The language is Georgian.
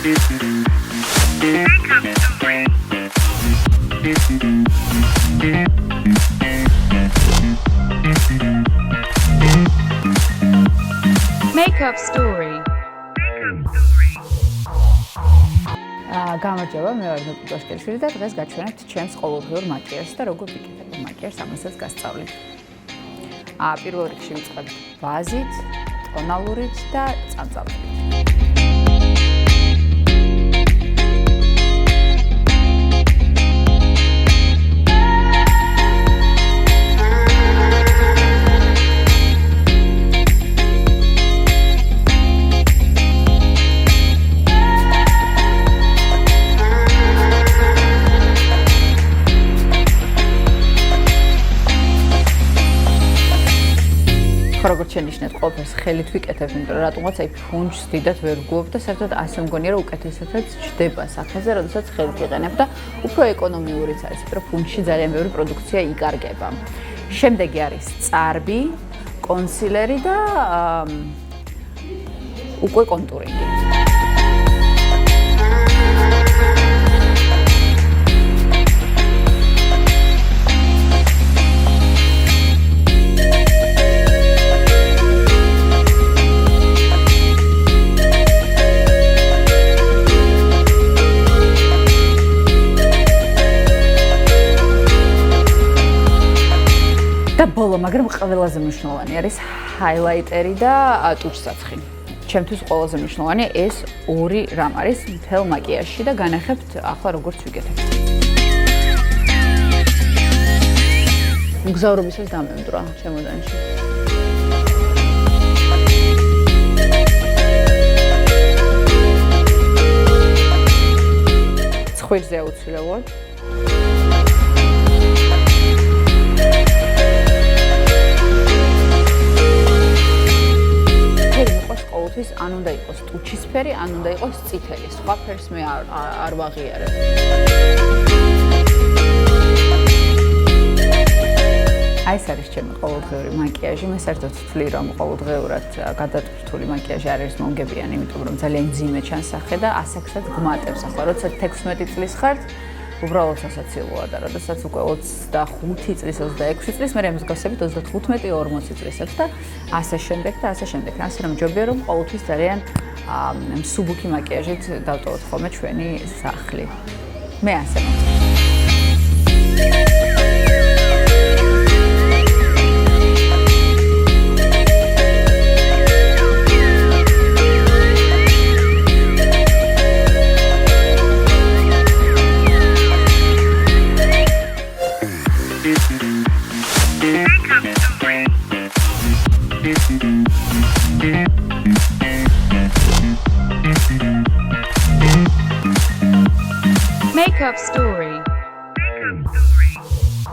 Makeup story. გამარჯობა, მე ვარ ნოკი კოშკელიშვილი და დღეს გაჩვენებთ ჩემს ყოველდღიურ მაკიაჟს და როგორ ვიკეთებ მაკიაჟს, ამასაც გასწავლით. პირველ რიგში ვიწყებ ვაზით, ტონალურით და წამწამებით. როგორც შენიშნეთ, ყველაფერს ხელით ვიკეთებ, იმიტომ რომ რატომაც აი ფუნჩს დიდად ვერ ვგუობ და საერთოდ ასე მგონია, რომ უკეთესადაც ჯდება სახეზე, როდესაც ხელით ვიყენებ და უფრო ეკონომიურიც არის, იმიტომ რომ ფუნჩში ძალიან ბევრი პროდუქცია იკარგება. შემდეგი არის წარბი, კონსილერი და უკვე კონტურინგი. და ბოლო, მაგრამ ყველაზე მნიშვნელოვანი არის ჰაილაიტერი და ტუჩსაცხი. ჩემთვის ყველაზე მნიშვნელოვანი ეს ორი რამ არის მთელ მაკიაჟში და განახებთ ახლა როგორც ვიკეთებ. მგზავრობისას დამემდრა ჩემოდანში. ცხვირზე აუცილებლად. ყოველთვის ან უნდა იყოს ტუჩისფერი, ან უნდა იყოს წითელი. სხვა ფერს მე არ ვაღიარებ. აი ეს არის ჩემი ყოველდღიური მაკიაჟი. მე საერთოდ ვთვლი, რომ ყოველდღიურად გადატვირთული მაკიაჟი არ არის მომგებიანი, იმიტომ რომ ძალიან მძიმე ჩანს სახე და ასაკსაც გმატებს. ახლა როცა 16 წლის ხართ, უბრალოდ სასაცილოა და როდესაც უკვე 25 წლის, 26 წლის, მე მსგავსებით 35-40 წლისაც და ასე შემდეგ და ასე შემდეგ. ასე რომ ჯობია რომ ყოველთვის ძალიან მსუბუქი მაკიაჟით დავტოვოთ ხოლმე ჩვენი სახლი. მე ასე მომწონს. Makeup story.